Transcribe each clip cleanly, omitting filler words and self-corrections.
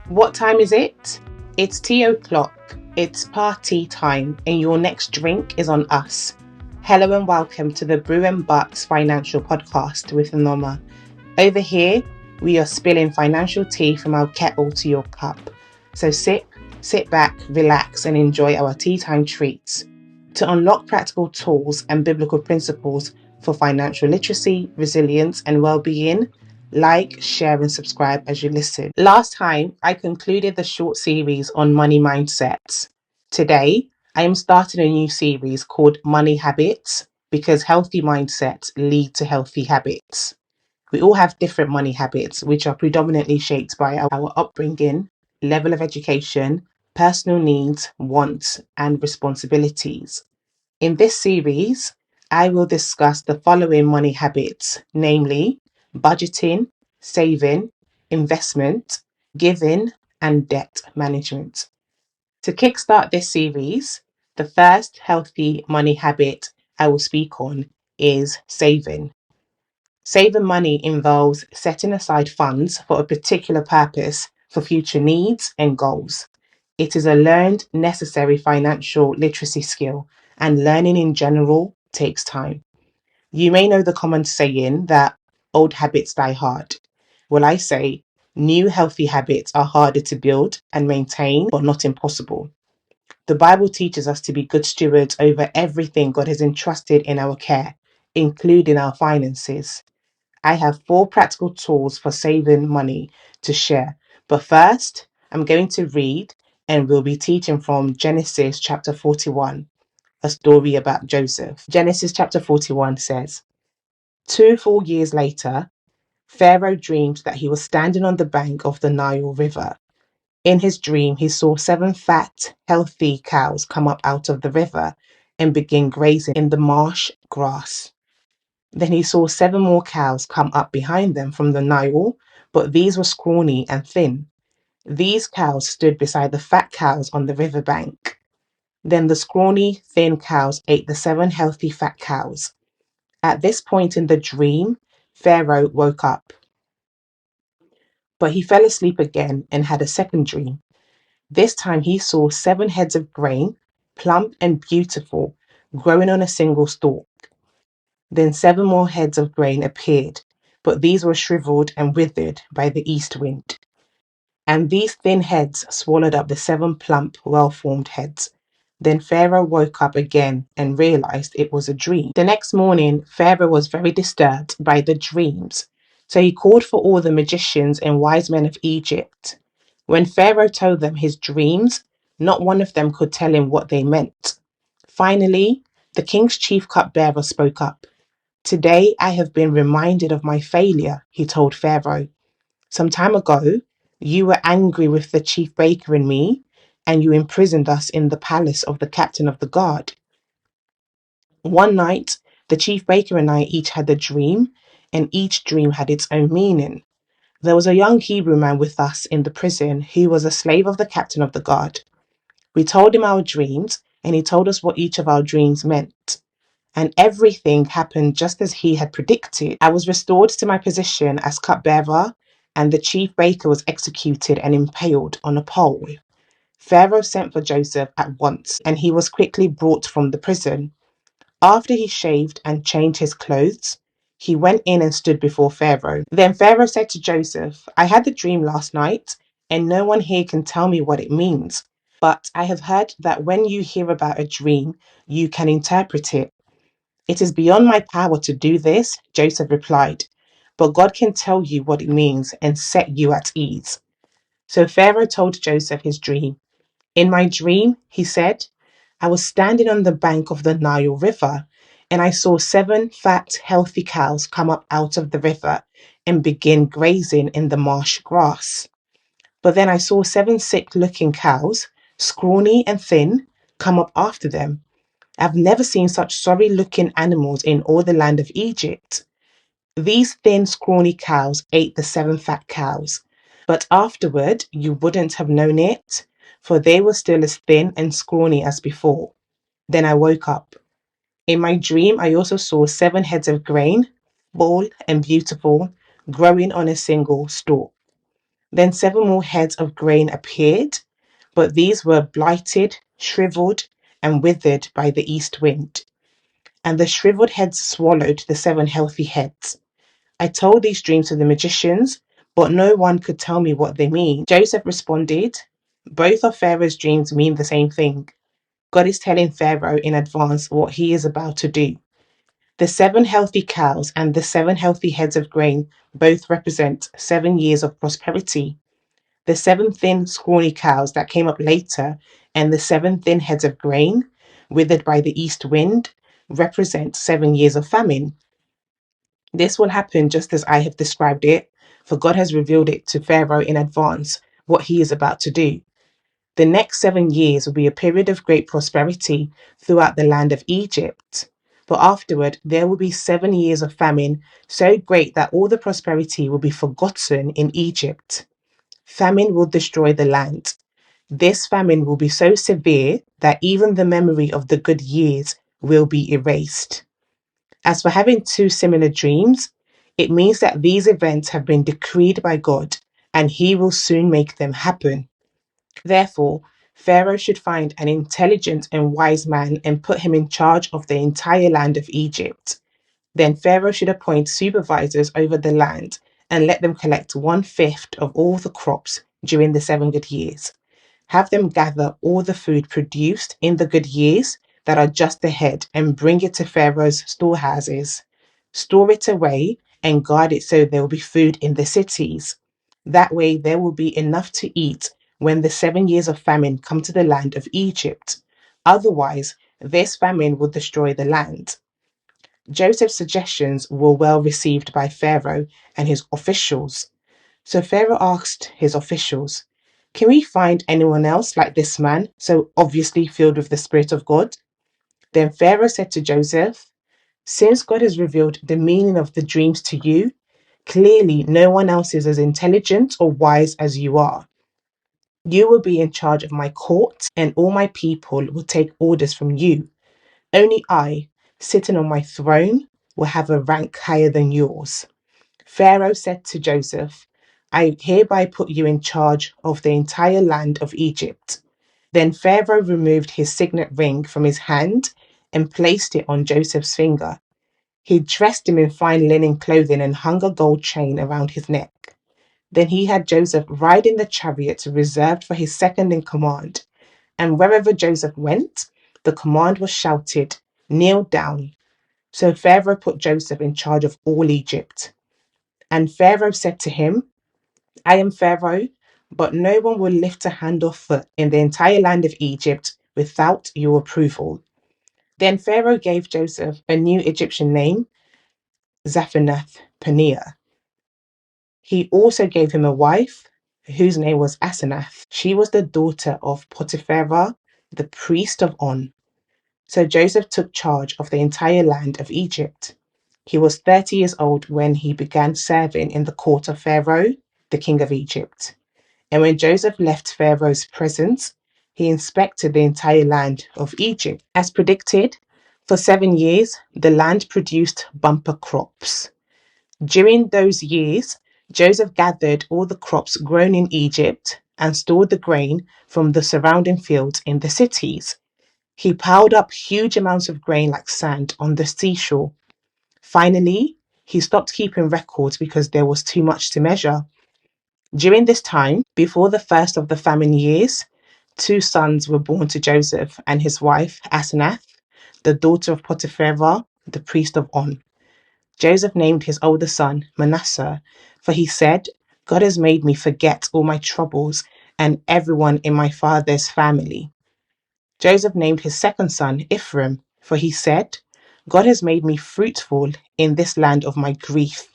What time is it? It's tea o'clock. It's party time, and your next drink is on us. Hello and welcome to the Brew and Bucks Financial Podcast with Noma. Over here, we are spilling financial tea from our kettle to your cup. So sit back, relax, and enjoy our tea time treats. To unlock practical tools and biblical principles for financial literacy, resilience, and well-being, like, share, and subscribe as you listen. Last time, I concluded the short series on money mindsets. Today, I am starting a new series called Money Habits because healthy mindsets lead to healthy habits. We all have different money habits, which are predominantly shaped by our upbringing, level of education, personal needs, wants, and responsibilities. In this series, I will discuss the following money habits, namely budgeting, saving, investment, giving, and debt management. To kickstart this series, the first healthy money habit I will speak on is saving. Saving money involves setting aside funds for a particular purpose for future needs and goals. It is a learned, necessary financial literacy skill, and learning in general takes time. You may know the common saying that old habits die hard. Well, I say new healthy habits are harder to build and maintain, but not impossible. The Bible teaches us to be good stewards over everything God has entrusted in our care, including our finances. I have 4 practical tools for saving money to share. But first, I'm going to read and we'll be teaching from Genesis chapter 41, a story about Joseph. Genesis chapter 41 says, 2 full years later, Pharaoh dreamed that he was standing on the bank of the Nile River. In his dream, he saw 7 fat, healthy cows come up out of the river and begin grazing in the marsh grass. Then he saw 7 more cows come up behind them from the Nile, but these were scrawny and thin. These cows stood beside the fat cows on the river bank. Then the scrawny, thin cows ate the 7 healthy fat cows. At this point in the dream, Pharaoh woke up. But he fell asleep again and had a second dream. This time he saw 7 heads of grain, plump and beautiful, growing on a single stalk. Then 7 more heads of grain appeared, but these were shriveled and withered by the east wind. And these thin heads swallowed up the 7 plump, well-formed heads. Then Pharaoh woke up again and realized it was a dream. The next morning, Pharaoh was very disturbed by the dreams. So he called for all the magicians and wise men of Egypt. When Pharaoh told them his dreams, not one of them could tell him what they meant. Finally, the king's chief cupbearer spoke up. Today I have been reminded of my failure, he told Pharaoh. Some time ago, you were angry with the chief baker and me, and you imprisoned us in the palace of the captain of the guard. One night, the chief baker and I each had a dream, and each dream had its own meaning. There was a young Hebrew man with us in the prison who was a slave of the captain of the guard. We told him our dreams, and he told us what each of our dreams meant. And everything happened just as he had predicted. I was restored to my position as cupbearer, and the chief baker was executed and impaled on a pole. Pharaoh sent for Joseph at once, and he was quickly brought from the prison. After he shaved and changed his clothes, he went in and stood before Pharaoh. Then Pharaoh said to Joseph, I had a dream last night, and no one here can tell me what it means. But I have heard that when you hear about a dream, you can interpret it. It is beyond my power to do this, Joseph replied, but God can tell you what it means and set you at ease. So Pharaoh told Joseph his dream. In my dream, he said, I was standing on the bank of the Nile River, and I saw 7 fat, healthy cows come up out of the river and begin grazing in the marsh grass. But then I saw 7 sick-looking cows, scrawny and thin, come up after them. I've never seen such sorry-looking animals in all the land of Egypt. These thin, scrawny cows ate the 7 fat cows, but afterward you wouldn't have known it, for they were still as thin and scrawny as before. Then I woke up. In my dream, I also saw 7 heads of grain, full and beautiful, growing on a single stalk. Then 7 more heads of grain appeared, but these were blighted, shriveled, and withered by the east wind. And the shriveled heads swallowed the 7 healthy heads. I told these dreams to the magicians, but no one could tell me what they mean. Joseph responded, both of Pharaoh's dreams mean the same thing. God is telling Pharaoh in advance what he is about to do. The 7 healthy cows and the 7 healthy heads of grain both represent 7 years of prosperity. The 7 thin, scrawny cows that came up later and the 7 thin heads of grain, withered by the east wind, represent 7 years of famine. This will happen just as I have described it, for God has revealed it to Pharaoh in advance what he is about to do. The next 7 years will be a period of great prosperity throughout the land of Egypt. But afterward, there will be 7 years of famine, so great that all the prosperity will be forgotten in Egypt. Famine will destroy the land. This famine will be so severe that even the memory of the good years will be erased. As for having 2 similar dreams, it means that these events have been decreed by God and he will soon make them happen. Therefore, Pharaoh should find an intelligent and wise man and put him in charge of the entire land of Egypt. Then Pharaoh should appoint supervisors over the land and let them collect 1/5 of all the crops during the 7 good years. Have them gather all the food produced in the good years that are just ahead and bring it to Pharaoh's storehouses. Store it away and guard it so there will be food in the cities. That way there will be enough to eat when the 7 years of famine come to the land of Egypt. Otherwise, this famine will destroy the land. Joseph's suggestions were well received by Pharaoh and his officials. So Pharaoh asked his officials, can we find anyone else like this man, so obviously filled with the Spirit of God? Then Pharaoh said to Joseph, since God has revealed the meaning of the dreams to you, clearly no one else is as intelligent or wise as you are. You will be in charge of my court, and all my people will take orders from you. Only I, sitting on my throne, will have a rank higher than yours. Pharaoh said to Joseph, I hereby put you in charge of the entire land of Egypt. Then Pharaoh removed his signet ring from his hand and placed it on Joseph's finger. He dressed him in fine linen clothing and hung a gold chain around his neck. Then he had Joseph ride in the chariot reserved for his second in command. And wherever Joseph went, the command was shouted, kneel down. So Pharaoh put Joseph in charge of all Egypt. And Pharaoh said to him, I am Pharaoh, but no one will lift a hand or foot in the entire land of Egypt without your approval. Then Pharaoh gave Joseph a new Egyptian name, Zaphenath-Paneah. He also gave him a wife, whose name was Asenath. She was the daughter of Potiphera, the priest of On. So Joseph took charge of the entire land of Egypt. He was 30 years old when he began serving in the court of Pharaoh, the king of Egypt. And when Joseph left Pharaoh's presence, he inspected the entire land of Egypt. As predicted, for 7 years, the land produced bumper crops. During those years, Joseph gathered all the crops grown in Egypt and stored the grain from the surrounding fields in the cities. He piled up huge amounts of grain like sand on the seashore. Finally, he stopped keeping records because there was too much to measure. During this time, before the first of the famine years, 2 sons were born to Joseph and his wife, Asenath, the daughter of Potiphera, the priest of On. Joseph named his older son Manasseh, for he said, God has made me forget all my troubles and everyone in my father's family. Joseph named his second son Ephraim, for he said, God has made me fruitful in this land of my grief.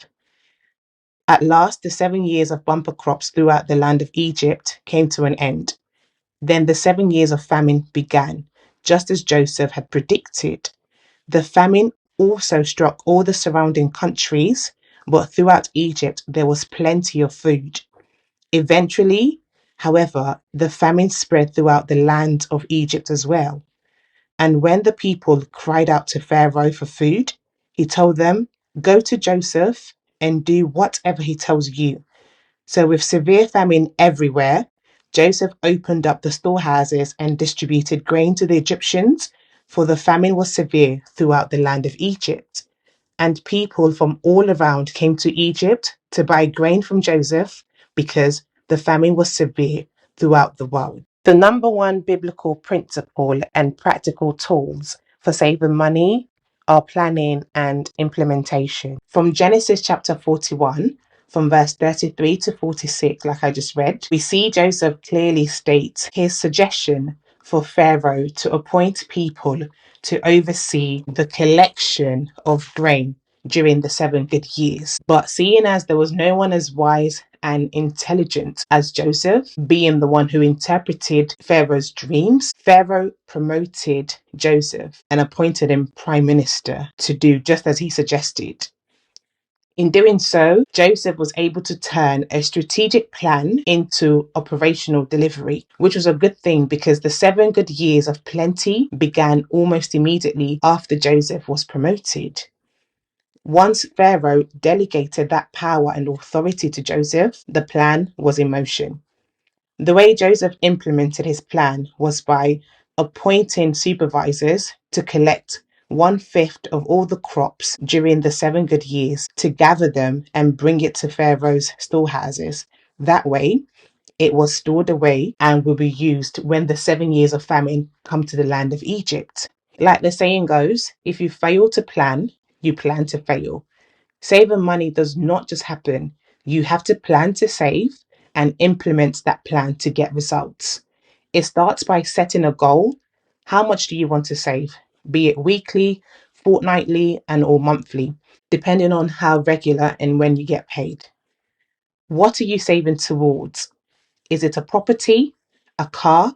At last, the 7 years of bumper crops throughout the land of Egypt came to an end. Then the 7 years of famine began, just as Joseph had predicted. The famine also struck all the surrounding countries, but throughout Egypt there was plenty of food. Eventually, however, the famine spread throughout the land of Egypt as well. And when the people cried out to Pharaoh for food, he told them, go to Joseph and do whatever he tells you. So, with severe famine everywhere, Joseph opened up the storehouses and distributed grain to the Egyptians, for the famine was severe throughout the land of Egypt. And people from all around came to Egypt to buy grain from Joseph because the famine was severe throughout the world. The number one biblical principle and practical tools for saving money are planning and implementation. From Genesis chapter 41, from verse 33 to 46, like I just read, we see Joseph clearly state his suggestion for Pharaoh to appoint people to oversee the collection of grain during the 7 good years. But seeing as there was no one as wise and intelligent as Joseph, being the one who interpreted Pharaoh's dreams, Pharaoh promoted Joseph and appointed him prime minister to do just as he suggested. In doing so, Joseph was able to turn a strategic plan into operational delivery, which was a good thing because the 7 good years of plenty began almost immediately after Joseph was promoted. Once Pharaoh delegated that power and authority to Joseph, the plan was in motion. The way Joseph implemented his plan was by appointing supervisors to collect 1/5 of all the crops during the 7 good years to gather them and bring it to Pharaoh's storehouses. That way, it was stored away and will be used when the 7 years of famine come to the land of Egypt. Like the saying goes, if you fail to plan, you plan to fail. Saving money does not just happen. You have to plan to save and implement that plan to get results. It starts by setting a goal. How much do you want to save? Be it weekly, fortnightly, and or monthly, depending on how regular and when you get paid. What are you saving towards? Is it a property, a car,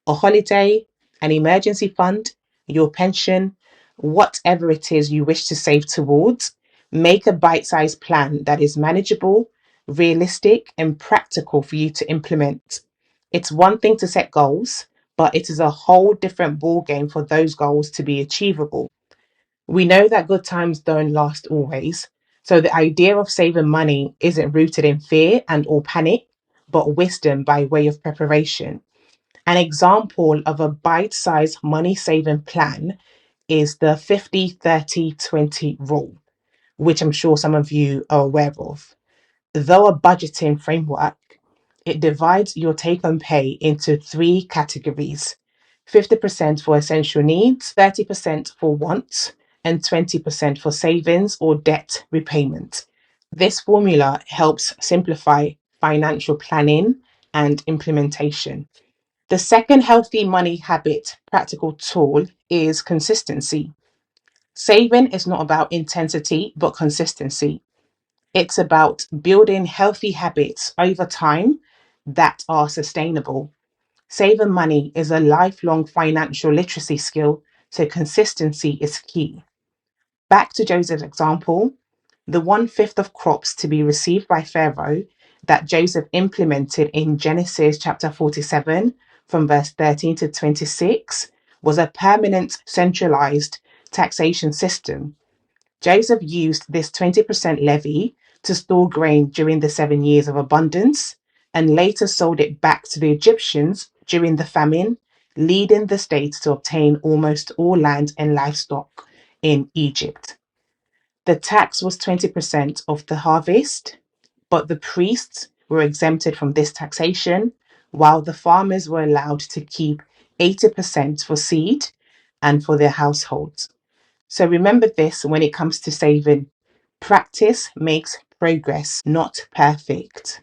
a holiday, an emergency fund, your pension, whatever it is you wish to save towards? Make a bite sized plan that is manageable, realistic, and practical for you to implement. It's one thing to set goals, but it is a whole different ballgame for those goals to be achievable. We know that good times don't last always. So the idea of saving money isn't rooted in fear and or panic, but wisdom by way of preparation. An example of a bite-sized money saving plan is the 50-30-20 rule, which I'm sure some of you are aware of. Though a budgeting framework, it divides your take home pay into 3 categories: 50% for essential needs, 30% for wants, and 20% for savings or debt repayment. This formula helps simplify financial planning and implementation. The second healthy money habit practical tool is consistency. Saving is not about intensity, but consistency. It's about building healthy habits over time that are sustainable. Saving money is a lifelong financial literacy skill, so consistency is key. Back to Joseph's example, the 1/5 of crops to be received by Pharaoh that Joseph implemented in Genesis chapter 47 from verse 13 to 26 was a permanent centralized taxation system. Joseph used this 20% levy to store grain during the 7 years of abundance and later sold it back to the Egyptians during the famine, leading the state to obtain almost all land and livestock in Egypt. The tax was 20% of the harvest, but the priests were exempted from this taxation, while the farmers were allowed to keep 80% for seed and for their households. So remember this when it comes to saving. Practice makes progress, not perfect.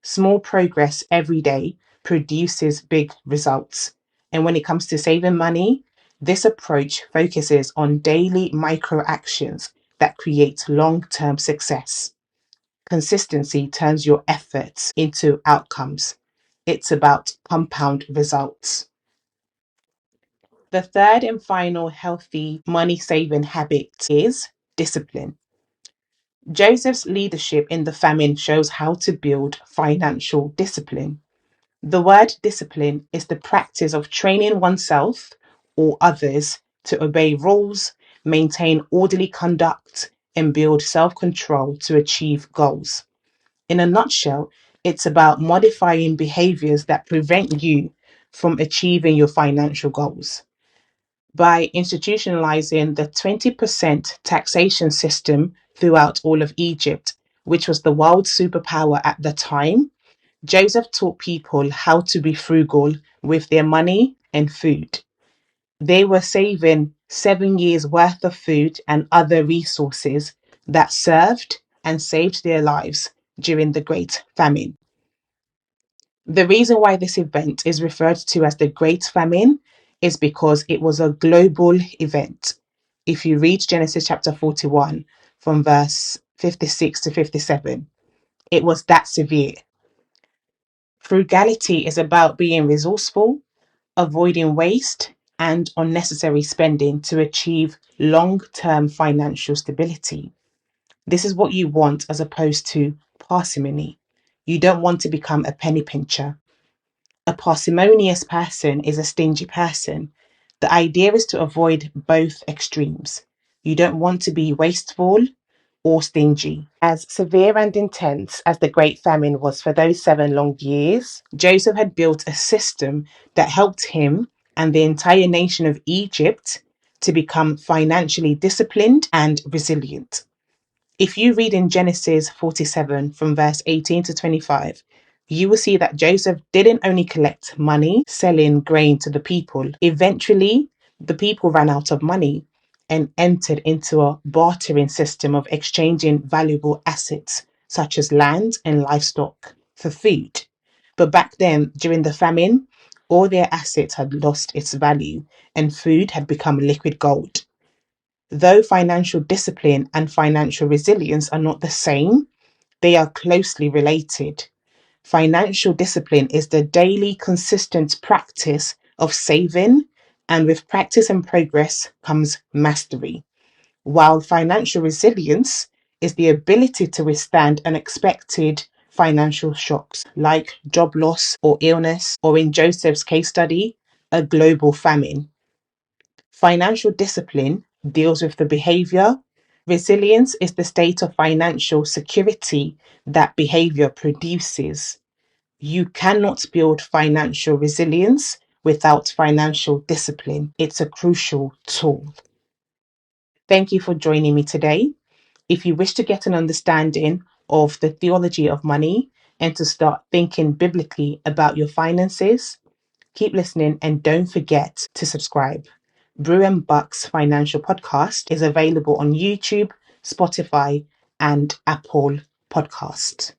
Small progress every day produces big results. And when it comes to saving money, this approach focuses on daily micro actions that create long term success. Consistency turns your efforts into outcomes. It's about compound results. The third and final healthy money saving habit is discipline. Joseph's leadership in the famine shows how to build financial discipline. The word discipline is the practice of training oneself or others to obey rules, maintain orderly conduct, and build self control to achieve goals. In a nutshell, It's about modifying behaviors that prevent you from achieving your financial goals. By institutionalizing the 20% taxation system throughout all of Egypt, which was the world superpower at the time, Joseph taught people how to be frugal with their money and food. They were saving 7 years' worth of food and other resources that served and saved their lives during the Great Famine. The reason why this event is referred to as the Great Famine is because it was a global event. If you read Genesis chapter 41 from verse 56 to 57, it was that severe. Frugality is about being resourceful, avoiding waste and unnecessary spending to achieve long term financial stability. This is what you want as opposed to parsimony. You don't want to become a penny pincher. A parsimonious person is a stingy person. The idea is to avoid both extremes. You don't want to be wasteful or stingy. As severe and intense as the Great Famine was for those 7 long years, Joseph had built a system that helped him and the entire nation of Egypt to become financially disciplined and resilient. If you read in Genesis 47 from verse 18 to 25, you will see that Joseph didn't only collect money selling grain to the people. Eventually, the people ran out of money and entered into a bartering system of exchanging valuable assets such as land and livestock for food. But back then, during the famine, all their assets had lost its value and food had become liquid gold. Though financial discipline and financial resilience are not the same, they are closely related. Financial discipline is the daily, consistent practice of saving, and with practice and progress comes mastery. While financial resilience is the ability to withstand unexpected financial shocks like job loss or illness, or in Joseph's case study, a global famine. Financial discipline deals with the behavior. Resilience is the state of financial security that behavior produces. You cannot build financial resilience without financial discipline. It's a crucial tool. Thank you for joining me today. If you wish to get an understanding of the theology of money and to start thinking biblically about your finances, keep listening and don't forget to subscribe. Brew and Buck's Financial Podcast is available on YouTube, Spotify, and Apple Podcasts.